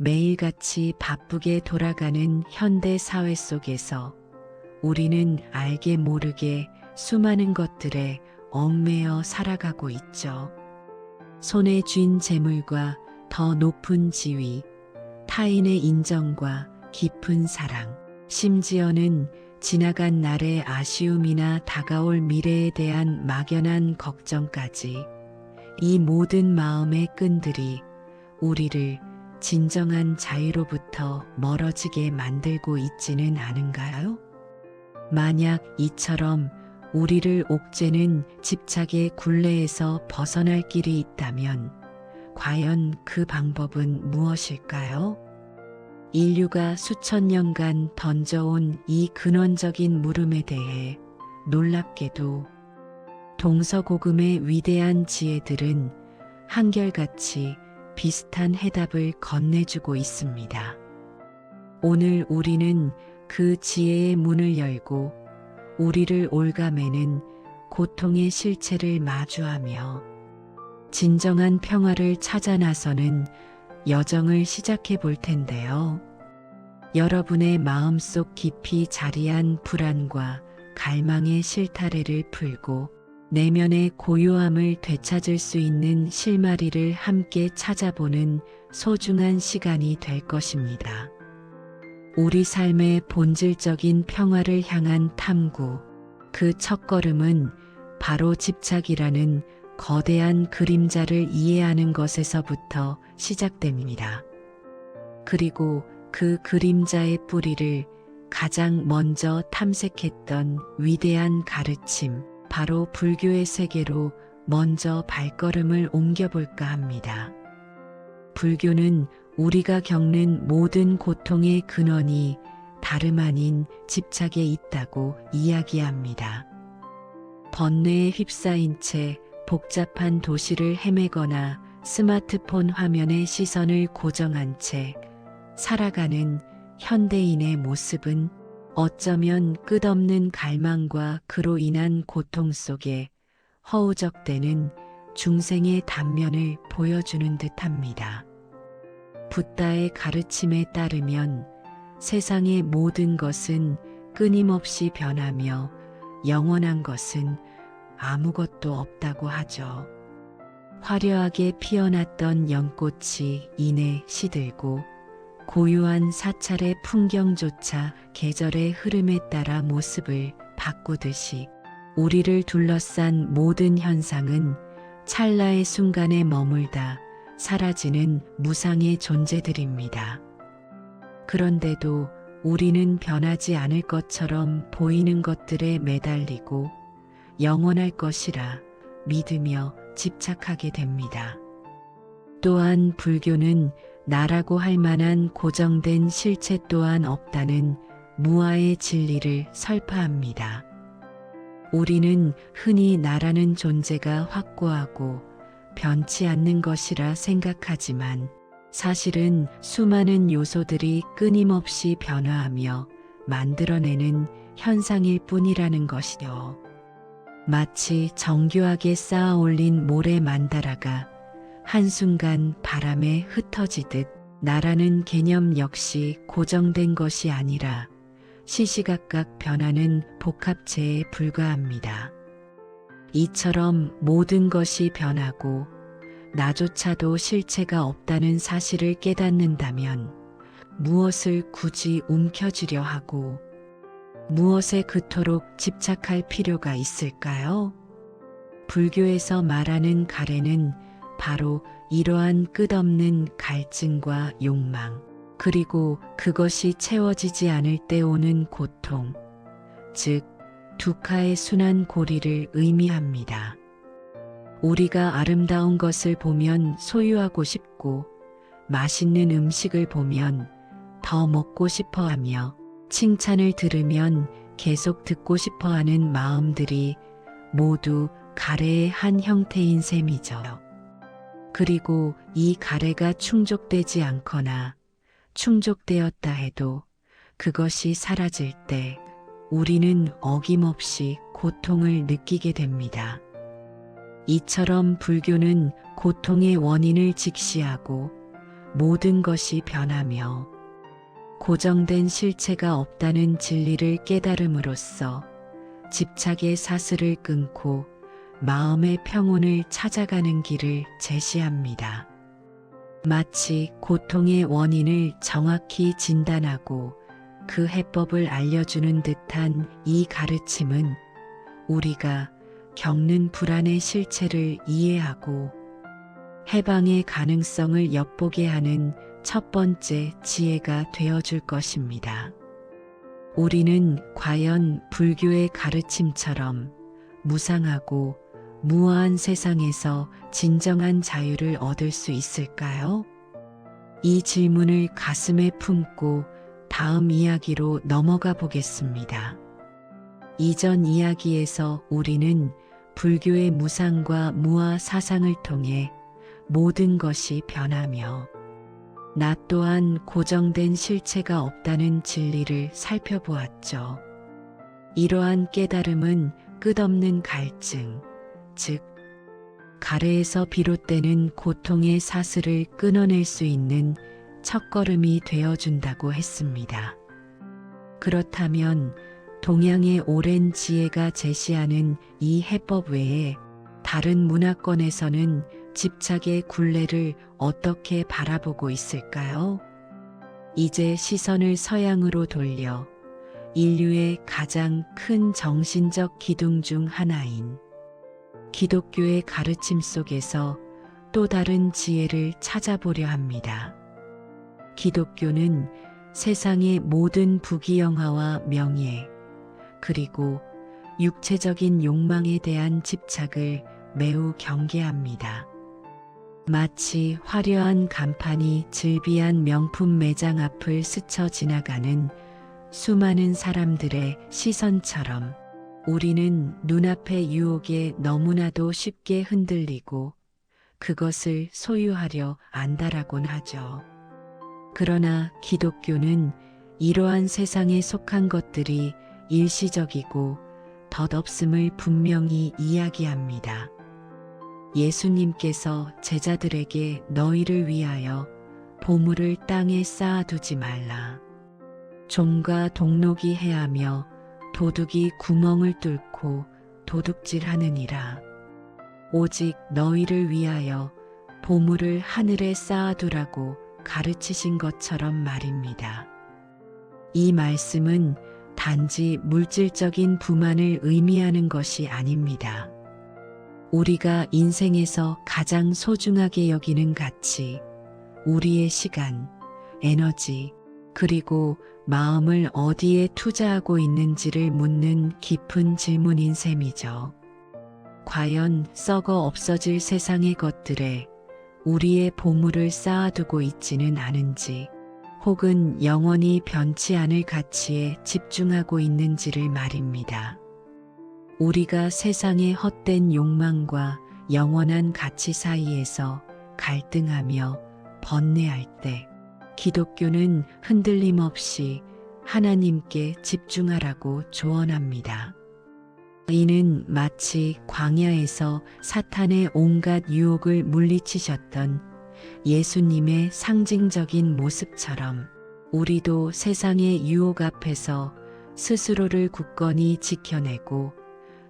매일같이 바쁘게 돌아가는 현대 사회 속에서 우리는 알게 모르게 수많은 것들에 얽매여 살아가고 있죠. 손에 쥔 재물과 더 높은 지위, 타인의 인정과 깊은 사랑, 심지어는 지나간 날의 아쉬움이나 다가올 미래에 대한 막연한 걱정까지, 이 모든 마음의 끈들이 우리를 진정한 자유로부터 멀어지게 만들고 있지는 않은가요? 만약 이처럼 우리를 옥죄는 집착의 굴레에서 벗어날 길이 있다면 과연 그 방법은 무엇일까요? 인류가 수천 년간 던져온 이 근원적인 물음에 대해 놀랍게도 동서고금의 위대한 지혜들은 한결같이 비슷한 해답을 건네주고 있습니다. 오늘 우리는 그 지혜의 문을 열고 우리를 올가매는 고통의 실체를 마주하며 진정한 평화를 찾아 나서는 여정을 시작해 볼 텐데요. 여러분의 마음속 깊이 자리한 불안과 갈망의 실타래를 풀고 내면의 고요함을 되찾을 수 있는 실마리를 함께 찾아보는 소중한 시간이 될 것입니다. 우리 삶의 본질적인 평화를 향한 탐구, 그 첫걸음은 바로 집착이라는 거대한 그림자를 이해하는 것에서부터 시작됩니다. 그리고 그 그림자의 뿌리를 가장 먼저 탐색했던 위대한 가르침, 바로 불교의 세계로 먼저 발걸음을 옮겨볼까 합니다. 불교는 우리가 겪는 모든 고통의 근원이 다름 아닌 집착에 있다고 이야기합니다. 번뇌에 휩싸인 채 복잡한 도시를 헤매거나 스마트폰 화면에 시선을 고정한 채 살아가는 현대인의 모습은 어쩌면 끝없는 갈망과 그로 인한 고통 속에 허우적대는 중생의 단면을 보여주는 듯합니다. 붓다의 가르침에 따르면 세상의 모든 것은 끊임없이 변하며 영원한 것은 아무것도 없다고 하죠. 화려하게 피어났던 연꽃이 이내 시들고 고요한 사찰의 풍경조차 계절의 흐름에 따라 모습을 바꾸듯이 우리를 둘러싼 모든 현상은 찰나의 순간에 머물다 사라지는 무상의 존재들입니다. 그런데도 우리는 변하지 않을 것처럼 보이는 것들에 매달리고 영원할 것이라 믿으며 집착하게 됩니다. 또한 불교는 나라고 할 만한 고정된 실체 또한 없다는 무아의 진리를 설파합니다. 우리는 흔히 나라는 존재가 확고하고 변치 않는 것이라 생각하지만 사실은 수많은 요소들이 끊임없이 변화하며 만들어내는 현상일 뿐이라는 것이요. 마치 정교하게 쌓아 올린 모래 만다라가 한순간 바람에 흩어지듯 나라는 개념 역시 고정된 것이 아니라 시시각각 변하는 복합체에 불과합니다. 이처럼 모든 것이 변하고 나조차도 실체가 없다는 사실을 깨닫는다면 무엇을 굳이 움켜쥐려 하고 무엇에 그토록 집착할 필요가 있을까요? 불교에서 말하는 가래는 바로 이러한 끝없는 갈증과 욕망, 그리고 그것이 채워지지 않을 때 오는 고통, 즉 두카의 순환 고리를 의미합니다. 우리가 아름다운 것을 보면 소유하고 싶고 맛있는 음식을 보면 더 먹고 싶어하며 칭찬을 들으면 계속 듣고 싶어하는 마음들이 모두 가래의 한 형태인 셈이죠. 그리고 이 가래가 충족되지 않거나 충족되었다 해도 그것이 사라질 때 우리는 어김없이 고통을 느끼게 됩니다. 이처럼 불교는 고통의 원인을 직시하고 모든 것이 변하며 고정된 실체가 없다는 진리를 깨달음으로써 집착의 사슬을 끊고 마음의 평온을 찾아가는 길을 제시합니다. 마치 고통의 원인을 정확히 진단하고 그 해법을 알려주는 듯한 이 가르침은 우리가 겪는 불안의 실체를 이해하고 해방의 가능성을 엿보게 하는 첫 번째 지혜가 되어줄 것입니다. 우리는 과연 불교의 가르침처럼 무상하고 무아한 세상에서 진정한 자유를 얻을 수 있을까요? 이 질문을 가슴에 품고 다음 이야기로 넘어가 보겠습니다. 이전 이야기에서 우리는 불교의 무상과 무아 사상을 통해 모든 것이 변하며 나 또한 고정된 실체가 없다는 진리를 살펴보았죠. 이러한 깨달음은 끝없는 갈증, 즉 가래에서 비롯되는 고통의 사슬을 끊어낼 수 있는 첫걸음이 되어준다고 했습니다. 그렇다면 동양의 오랜 지혜가 제시하는 이 해법 외에 다른 문화권에서는 집착의 굴레를 어떻게 바라보고 있을까요? 이제 시선을 서양으로 돌려 인류의 가장 큰 정신적 기둥 중 하나인 기독교의 가르침 속에서 또 다른 지혜를 찾아보려 합니다. 기독교는 세상의 모든 부귀영화와 명예, 그리고 육체적인 욕망에 대한 집착을 매우 경계합니다. 마치 화려한 간판이 즐비한 명품 매장 앞을 스쳐 지나가는 수많은 사람들의 시선처럼 우리는 눈앞의 유혹에 너무나도 쉽게 흔들리고 그것을 소유하려 안다라곤 하죠. 그러나 기독교는 이러한 세상에 속한 것들이 일시적이고 덧없음을 분명히 이야기합니다. 예수님께서 제자들에게 너희를 위하여 보물을 땅에 쌓아두지 말라. 종과 동록이 해하며 도둑이 구멍을 뚫고 도둑질하느니라. 오직 너희를 위하여 보물을 하늘에 쌓아두라고 가르치신 것처럼 말입니다. 이 말씀은 단지 물질적인 부만을 의미하는 것이 아닙니다. 우리가 인생에서 가장 소중하게 여기는 가치, 우리의 시간, 에너지, 그리고 마음을 어디에 투자하고 있는지를 묻는 깊은 질문인 셈이죠. 과연 썩어 없어질 세상의 것들에 우리의 보물을 쌓아두고 있지는 않은지, 혹은 영원히 변치 않을 가치에 집중하고 있는지를 말입니다. 우리가 세상의 헛된 욕망과 영원한 가치 사이에서 갈등하며 번뇌할 때 기독교는 흔들림 없이 하나님께 집중하라고 조언합니다. 이는 마치 광야에서 사탄의 온갖 유혹을 물리치셨던 예수님의 상징적인 모습처럼 우리도 세상의 유혹 앞에서 스스로를 굳건히 지켜내고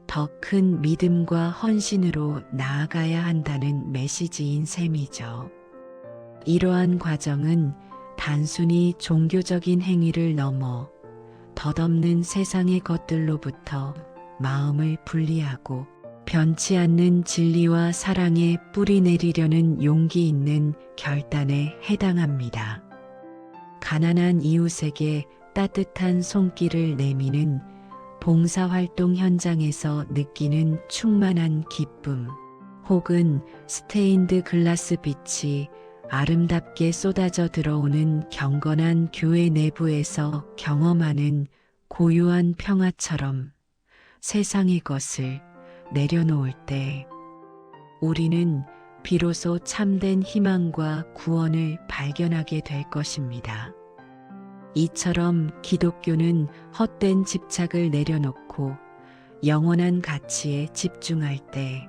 더 큰 믿음과 헌신으로 나아가야 한다는 메시지인 셈이죠. 이러한 과정은 단순히 종교적인 행위를 넘어 덧없는 세상의 것들로부터 마음을 분리하고 변치 않는 진리와 사랑에 뿌리 내리려는 용기 있는 결단에 해당합니다. 가난한 이웃에게 따뜻한 손길을 내미는 봉사활동 현장에서 느끼는 충만한 기쁨, 혹은 스테인드 글라스 빛이 아름답게 쏟아져 들어오는 경건한 교회 내부에서 경험하는 고요한 평화처럼 세상의 것을 내려놓을 때 우리는 비로소 참된 희망과 구원을 발견하게 될 것입니다. 이처럼 기독교는 헛된 집착을 내려놓고 영원한 가치에 집중할 때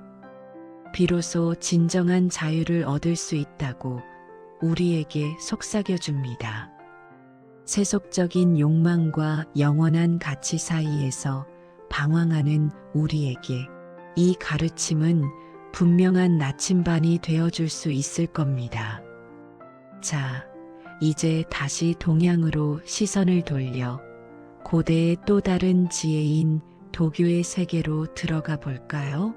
비로소 진정한 자유를 얻을 수 있다고 우리에게 속삭여줍니다. 세속적인 욕망과 영원한 가치 사이에서 방황하는 우리에게 이 가르침은 분명한 나침반이 되어줄 수 있을 겁니다. 자, 이제 다시 동양으로 시선을 돌려 고대의 또 다른 지혜인 도교의 세계로 들어가 볼까요?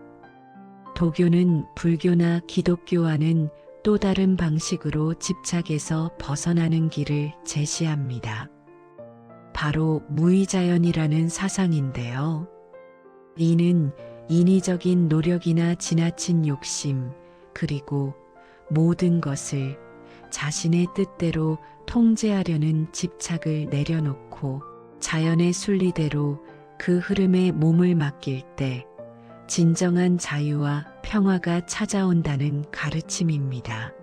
도교는 불교나 기독교와는 또 다른 방식으로 집착에서 벗어나는 길을 제시합니다. 바로 무의자연이라는 사상인데요. 이는 인위적인 노력이나 지나친 욕심, 그리고 모든 것을 자신의 뜻대로 통제하려는 집착을 내려놓고 자연의 순리대로 그 흐름에 몸을 맡길 때 진정한 자유와 평화가 찾아온다는 가르침입니다.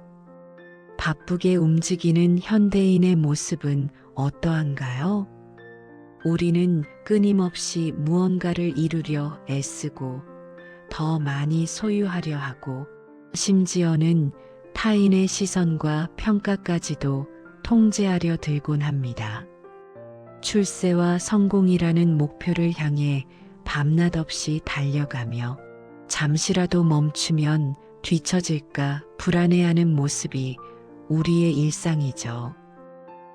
바쁘게 움직이는 현대인의 모습은 어떠한가요? 우리는 끊임없이 무언가를 이루려 애쓰고 더 많이 소유하려 하고 심지어는 타인의 시선과 평가까지도 통제하려 들곤 합니다. 출세와 성공이라는 목표를 향해 밤낮 없이 달려가며 잠시라도 멈추면 뒤처질까 불안해하는 모습이 우리의 일상이죠.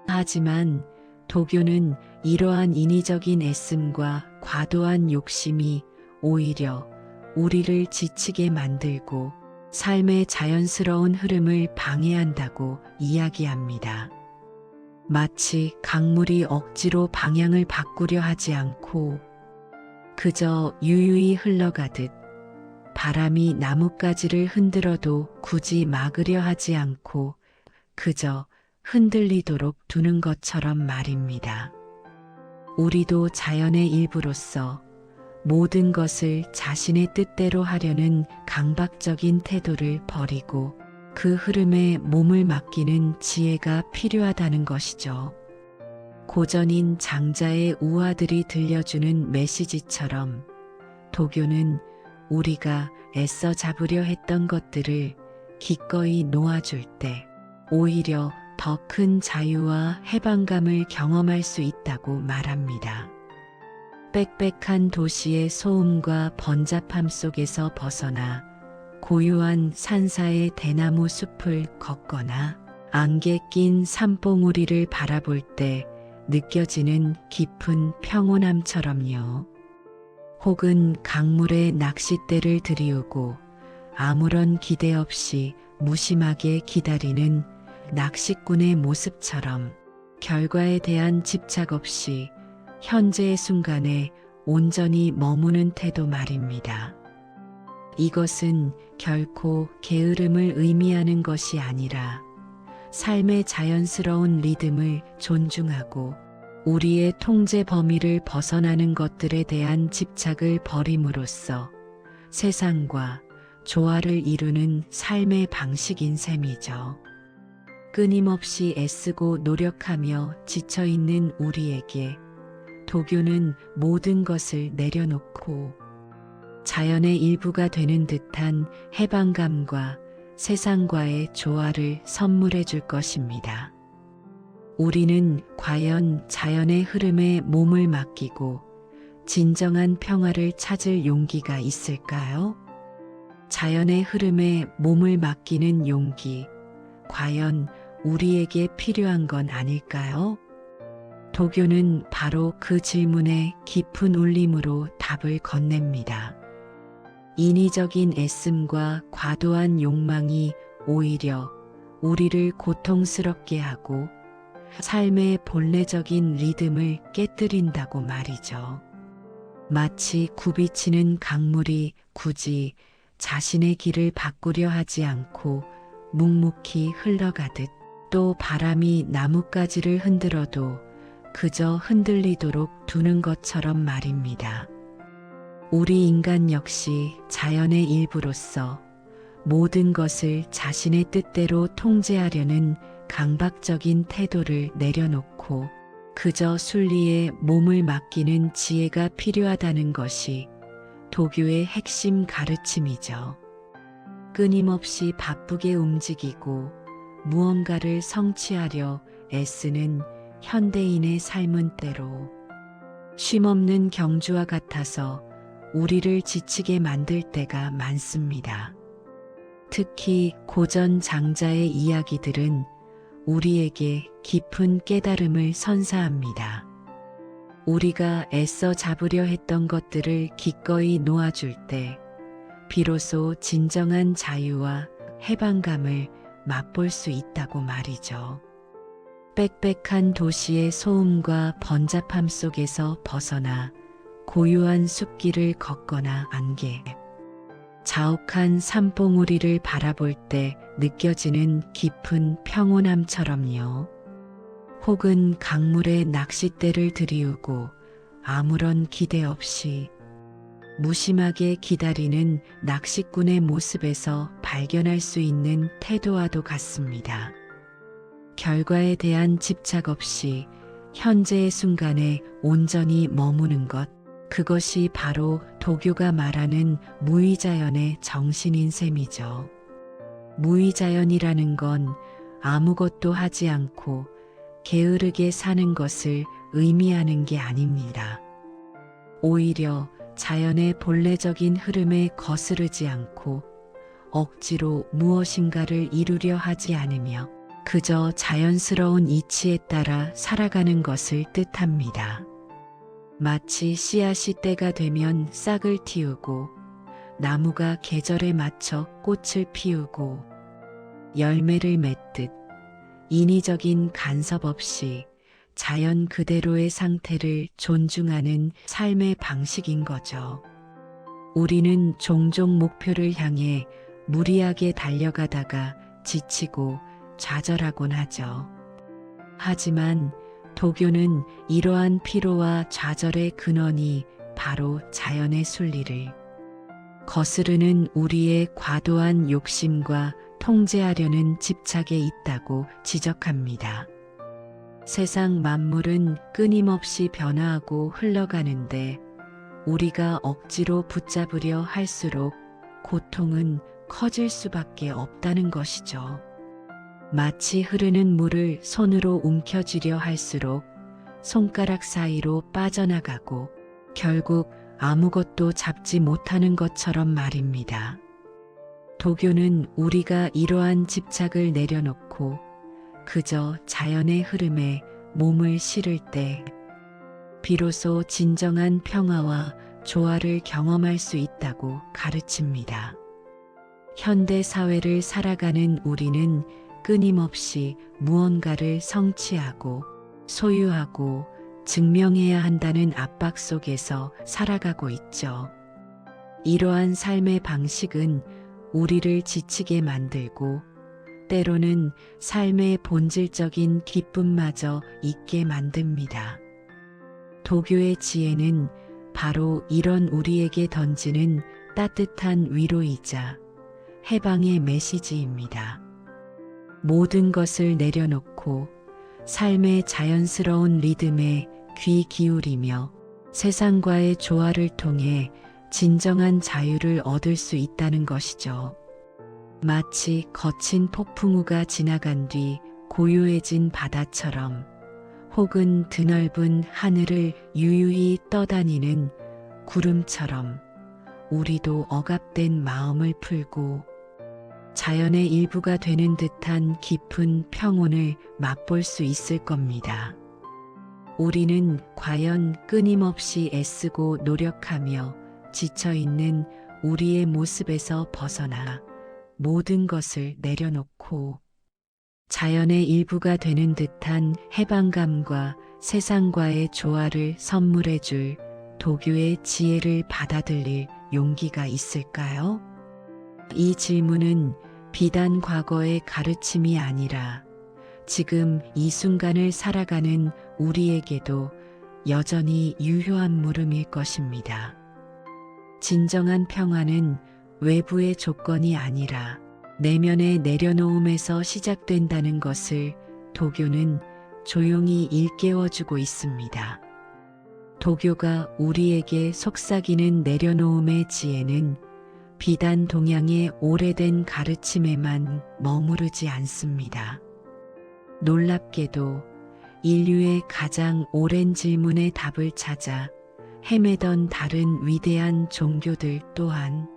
하지만 도교는 이러한 인위적인 애씀과 과도한 욕심이 오히려 우리를 지치게 만들고 삶의 자연스러운 흐름을 방해한다고 이야기합니다. 마치 강물이 억지로 방향을 바꾸려 하지 않고 그저 유유히 흘러가듯 바람이 나뭇가지를 흔들어도 굳이 막으려 하지 않고 그저 흔들리도록 두는 것처럼 말입니다. 우리도 자연의 일부로서 모든 것을 자신의 뜻대로 하려는 강박적인 태도를 버리고 그 흐름에 몸을 맡기는 지혜가 필요하다는 것이죠. 고전인 장자의 우화들이 들려주는 메시지처럼 도교는 우리가 애써 잡으려 했던 것들을 기꺼이 놓아줄 때 오히려 더 큰 자유와 해방감을 경험할 수 있다고 말합니다. 빽빽한 도시의 소음과 번잡함 속에서 벗어나 고요한 산사의 대나무 숲을 걷거나 안개 낀 산봉우리를 바라볼 때 느껴지는 깊은 평온함처럼요. 혹은 강물에 낚싯대를 들이우고 아무런 기대 없이 무심하게 기다리는 낚시꾼의 모습처럼 결과에 대한 집착 없이 현재의 순간에 온전히 머무는 태도 말입니다. 이것은 결코 게으름을 의미하는 것이 아니라 삶의 자연스러운 리듬을 존중하고 우리의 통제 범위를 벗어나는 것들에 대한 집착을 버림으로써 세상과 조화를 이루는 삶의 방식인 셈이죠. 끊임없이 애쓰고 노력하며 지쳐있는 우리에게 도교는 모든 것을 내려놓고 자연의 일부가 되는 듯한 해방감과 세상과의 조화를 선물해 줄 것입니다. 우리는 과연 자연의 흐름에 몸을 맡기고 진정한 평화를 찾을 용기가 있을까요? 자연의 흐름에 몸을 맡기는 용기, 과연 우리에게 필요한 건 아닐까요? 도교는 바로 그 질문에 깊은 울림으로 답을 건넵니다. 인위적인 애씀과 과도한 욕망이 오히려 우리를 고통스럽게 하고 삶의 본래적인 리듬을 깨뜨린다고 말이죠. 마치 굽이치는 강물이 굳이 자신의 길을 바꾸려 하지 않고 묵묵히 흘러가듯 또 바람이 나뭇가지를 흔들어도 그저 흔들리도록 두는 것처럼 말입니다. 우리 인간 역시 자연의 일부로서 모든 것을 자신의 뜻대로 통제하려는 강박적인 태도를 내려놓고 그저 순리에 몸을 맡기는 지혜가 필요하다는 것이 도교의 핵심 가르침이죠. 끊임없이 바쁘게 움직이고 무언가를 성취하려 애쓰는 현대인의 삶은 때로 쉼없는 경주와 같아서 우리를 지치게 만들 때가 많습니다. 특히 고전 장자의 이야기들은 우리에게 깊은 깨달음을 선사합니다. 우리가 애써 잡으려 했던 것들을 기꺼이 놓아줄 때 비로소 진정한 자유와 해방감을 맛볼 수 있다고 말이죠. 빽빽한 도시의 소음과 번잡함 속에서 벗어나 고요한 숲길을 걷거나 안개, 자욱한 산봉우리를 바라볼 때 느껴지는 깊은 평온함처럼요. 혹은 강물에 낚싯대를 들이우고 아무런 기대 없이 무심하게 기다리는 낚시꾼의 모습에서 발견할 수 있는 태도와도 같습니다. 결과에 대한 집착 없이 현재의 순간에 온전히 머무는 것, 그것이 바로 도교가 말하는 무의자연의 정신인 셈이죠. 무의자연이라는 건 아무것도 하지 않고 게으르게 사는 것을 의미하는 게 아닙니다. 오히려 자연의 본래적인 흐름에 거스르지 않고 억지로 무엇인가를 이루려 하지 않으며 그저 자연스러운 이치에 따라 살아가는 것을 뜻합니다. 마치 씨앗이 때가 되면 싹을 틔우고 나무가 계절에 맞춰 꽃을 피우고 열매를 맺듯 인위적인 간섭 없이 자연 그대로의 상태를 존중하는 삶의 방식인 거죠. 우리는 종종 목표를 향해 무리하게 달려가다가 지치고 좌절하곤 하죠. 하지만 도교는 이러한 피로와 좌절의 근원이 바로 자연의 순리를 거스르는 우리의 과도한 욕심과 통제하려는 집착에 있다고 지적합니다. 세상 만물은 끊임없이 변화하고 흘러가는데 우리가 억지로 붙잡으려 할수록 고통은 커질 수밖에 없다는 것이죠. 마치 흐르는 물을 손으로 움켜쥐려 할수록 손가락 사이로 빠져나가고 결국 아무것도 잡지 못하는 것처럼 말입니다. 도교는 우리가 이러한 집착을 내려놓고 그저 자연의 흐름에 몸을 실을 때 비로소 진정한 평화와 조화를 경험할 수 있다고 가르칩니다. 현대 사회를 살아가는 우리는 끊임없이 무언가를 성취하고 소유하고 증명해야 한다는 압박 속에서 살아가고 있죠. 이러한 삶의 방식은 우리를 지치게 만들고 때로는 삶의 본질적인 기쁨마저 잊게 만듭니다. 도교의 지혜는 바로 이런 우리에게 던지는 따뜻한 위로이자 해방의 메시지입니다. 모든 것을 내려놓고 삶의 자연스러운 리듬에 귀 기울이며 세상과의 조화를 통해 진정한 자유를 얻을 수 있다는 것이죠. 마치 거친 폭풍우가 지나간 뒤 고요해진 바다처럼 혹은 드넓은 하늘을 유유히 떠다니는 구름처럼 우리도 억압된 마음을 풀고 자연의 일부가 되는 듯한 깊은 평온을 맛볼 수 있을 겁니다. 우리는 과연 끊임없이 애쓰고 노력하며 지쳐있는 우리의 모습에서 벗어나 모든 것을 내려놓고 자연의 일부가 되는 듯한 해방감과 세상과의 조화를 선물해줄 도교의 지혜를 받아들일 용기가 있을까요? 이 질문은 비단 과거의 가르침이 아니라 지금 이 순간을 살아가는 우리에게도 여전히 유효한 물음일 것입니다. 진정한 평화는 외부의 조건이 아니라 내면의 내려놓음에서 시작된다는 것을 도교는 조용히 일깨워주고 있습니다. 도교가 우리에게 속삭이는 내려놓음의 지혜는 비단 동양의 오래된 가르침에만 머무르지 않습니다. 놀랍게도 인류의 가장 오랜 질문의 답을 찾아 헤매던 다른 위대한 종교들 또한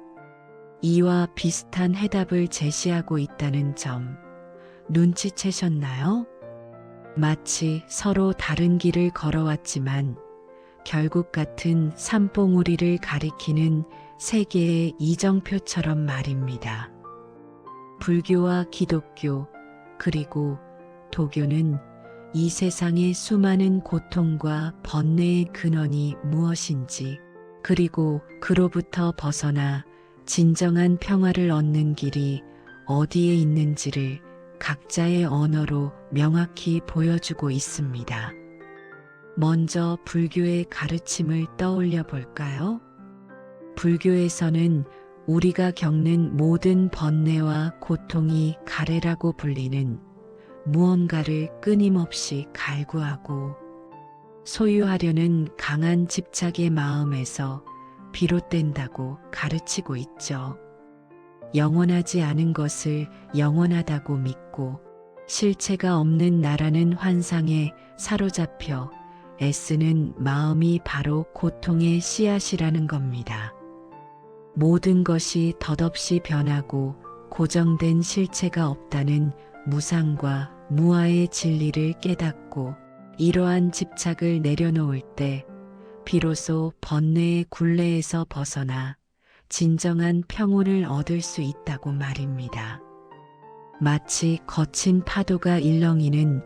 이와 비슷한 해답을 제시하고 있다는 점 눈치채셨나요? 마치 서로 다른 길을 걸어왔지만 결국 같은 산봉우리를 가리키는 세 개의 이정표처럼 말입니다. 불교와 기독교 그리고 도교는 이 세상의 수많은 고통과 번뇌의 근원이 무엇인지 그리고 그로부터 벗어나 진정한 평화를 얻는 길이 어디에 있는지를 각자의 언어로 명확히 보여주고 있습니다. 먼저 불교의 가르침을 떠올려 볼까요? 불교에서는 우리가 겪는 모든 번뇌와 고통이 가래라고 불리는 무언가를 끊임없이 갈구하고 소유하려는 강한 집착의 마음에서 비롯된다고 가르치고 있죠. 영원하지 않은 것을 영원하다고 믿고 실체가 없는 나라는 환상에 사로잡혀 애쓰는 마음이 바로 고통의 씨앗이라는 겁니다. 모든 것이 덧없이 변하고 고정된 실체가 없다는 무상과 무아의 진리를 깨닫고 이러한 집착을 내려놓을 때 비로소 번뇌의 굴레에서 벗어나 진정한 평온을 얻을 수 있다고 말입니다. 마치 거친 파도가 일렁이는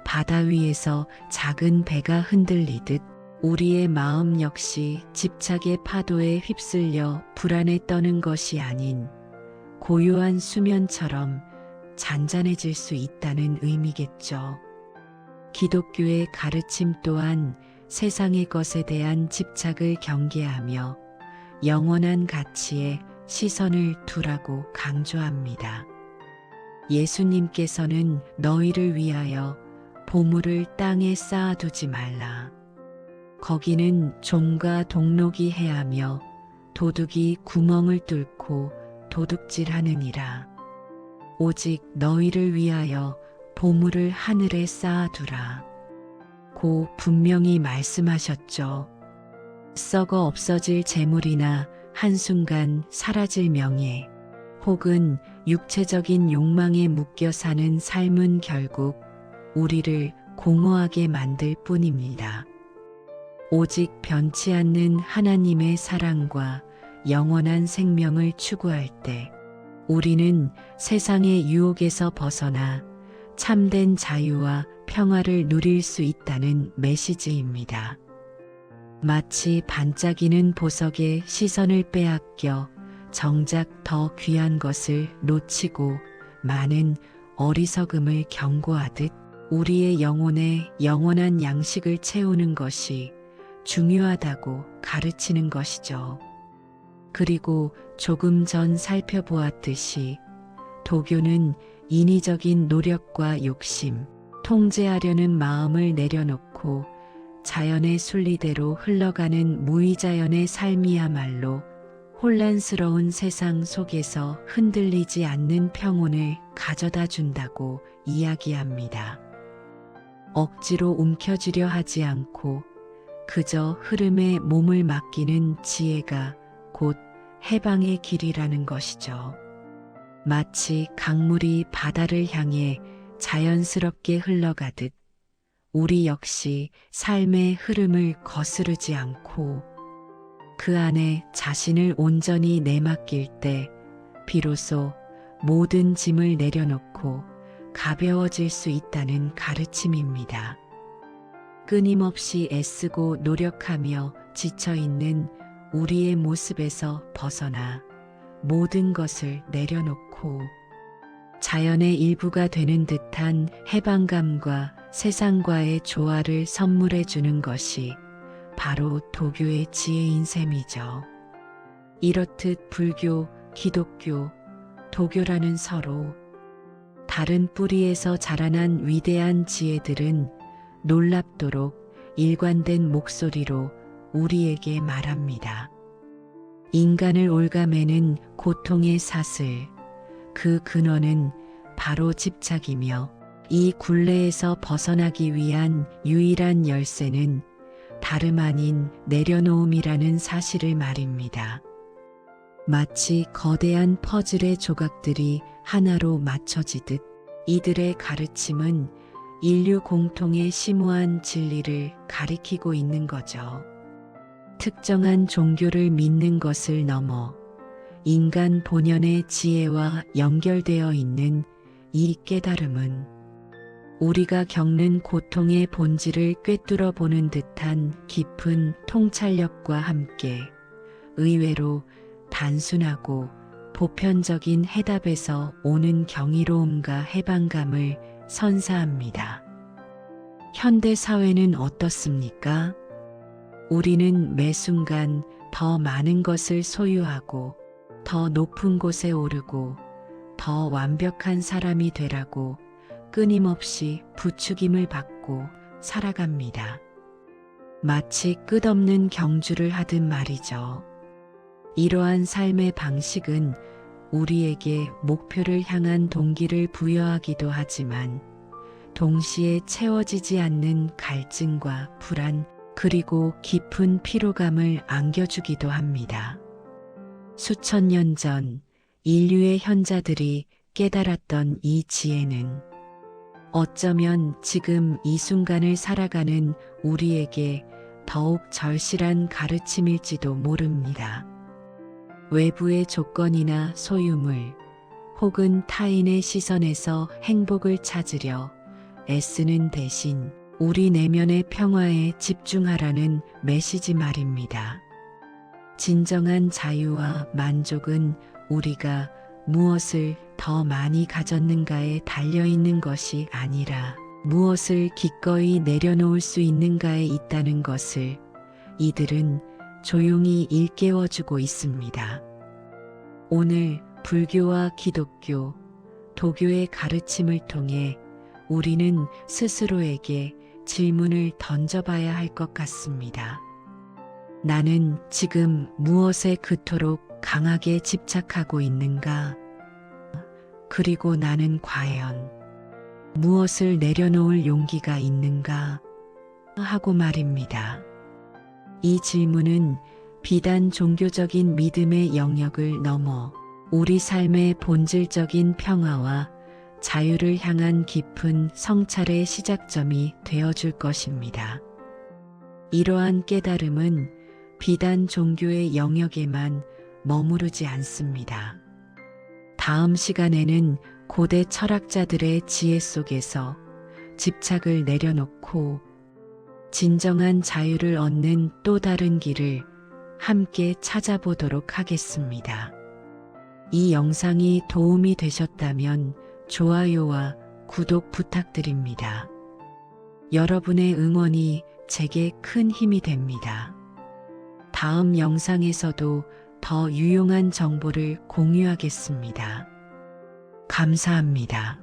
바다 위에서 작은 배가 흔들리듯 우리의 마음 역시 집착의 파도에 휩쓸려 불안에 떠는 것이 아닌 고요한 수면처럼 잔잔해질 수 있다는 의미겠죠. 기독교의 가르침 또한 세상의 것에 대한 집착을 경계하며 영원한 가치에 시선을 두라고 강조합니다. 예수님께서는 너희를 위하여 보물을 땅에 쌓아두지 말라. 거기는 종과 동록이 해하며 도둑이 구멍을 뚫고 도둑질하느니라. 오직 너희를 위하여 보물을 하늘에 쌓아두라. 고 분명히 말씀하셨죠. 썩어 없어질 재물이나 한순간 사라질 명예, 혹은 육체적인 욕망에 묶여 사는 삶은 결국 우리를 공허하게 만들 뿐입니다. 오직 변치 않는 하나님의 사랑과 영원한 생명을 추구할 때 우리는 세상의 유혹에서 벗어나 참된 자유와 평화를 누릴 수 있다는 메시지입니다. 마치 반짝이는 보석에 시선을 빼앗겨 정작 더 귀한 것을 놓치고 많은 어리석음을 경고하듯 우리의 영혼에 영원한 양식을 채우는 것이 중요하다고 가르치는 것이죠. 그리고 조금 전 살펴보았듯이 도교는 인위적인 노력과 욕심, 통제하려는 마음을 내려놓고 자연의 순리대로 흘러가는 무의자연의 삶이야말로 혼란스러운 세상 속에서 흔들리지 않는 평온을 가져다 준다고 이야기합니다. 억지로 움켜쥐려 하지 않고 그저 흐름에 몸을 맡기는 지혜가 곧 해방의 길이라는 것이죠. 마치 강물이 바다를 향해 자연스럽게 흘러가듯 우리 역시 삶의 흐름을 거스르지 않고 그 안에 자신을 온전히 내맡길 때 비로소 모든 짐을 내려놓고 가벼워질 수 있다는 가르침입니다. 끊임없이 애쓰고 노력하며 지쳐있는 우리의 모습에서 벗어나 모든 것을 내려놓고 자연의 일부가 되는 듯한 해방감과 세상과의 조화를 선물해 주는 것이 바로 도교의 지혜인 셈이죠. 이렇듯 불교, 기독교, 도교라는 서로 다른 뿌리에서 자라난 위대한 지혜들은 놀랍도록 일관된 목소리로 우리에게 말합니다. 인간을 올가매는 고통의 사슬, 그 근원은 바로 집착이며 이 굴레에서 벗어나기 위한 유일한 열쇠는 다름 아닌 내려놓음이라는 사실을 말입니다. 마치 거대한 퍼즐의 조각들이 하나로 맞춰지듯 이들의 가르침은 인류 공통의 심오한 진리를 가리키고 있는 거죠. 특정한 종교를 믿는 것을 넘어 인간 본연의 지혜와 연결되어 있는 이 깨달음은 우리가 겪는 고통의 본질을 꿰뚫어 보는 듯한 깊은 통찰력과 함께 의외로 단순하고 보편적인 해답에서 오는 경이로움과 해방감을 선사합니다. 현대 사회는 어떻습니까? 우리는 매 순간 더 많은 것을 소유하고 더 높은 곳에 오르고 더 완벽한 사람이 되라고 끊임없이 부추김을 받고 살아갑니다. 마치 끝없는 경주를 하듯 말이죠. 이러한 삶의 방식은 우리에게 목표를 향한 동기를 부여하기도 하지만 동시에 채워지지 않는 갈증과 불안 그리고 깊은 피로감을 안겨주기도 합니다. 수천 년 전 인류의 현자들이 깨달았던 이 지혜는 어쩌면 지금 이 순간을 살아가는 우리에게 더욱 절실한 가르침일지도 모릅니다. 외부의 조건이나 소유물 혹은 타인의 시선에서 행복을 찾으려 애쓰는 대신 우리 내면의 평화에 집중하라는 메시지 말입니다. 진정한 자유와 만족은 우리가 무엇을 더 많이 가졌는가에 달려있는 것이 아니라 무엇을 기꺼이 내려놓을 수 있는가에 있다는 것을 이들은 조용히 일깨워주고 있습니다. 오늘 불교와 기독교, 도교의 가르침을 통해 우리는 스스로에게 질문을 던져봐야 할 것 같습니다. 나는 지금 무엇에 그토록 강하게 집착하고 있는가? 그리고 나는 과연 무엇을 내려놓을 용기가 있는가? 하고 말입니다. 이 질문은 비단 종교적인 믿음의 영역을 넘어 우리 삶의 본질적인 평화와 자유를 향한 깊은 성찰의 시작점이 되어줄 것입니다. 이러한 깨달음은 비단 종교의 영역에만 머무르지 않습니다. 다음 시간에는 고대 철학자들의 지혜 속에서 집착을 내려놓고 진정한 자유를 얻는 또 다른 길을 함께 찾아보도록 하겠습니다. 이 영상이 도움이 되셨다면 좋아요와 구독 부탁드립니다. 여러분의 응원이 제게 큰 힘이 됩니다. 다음 영상에서도 더 유용한 정보를 공유하겠습니다. 감사합니다.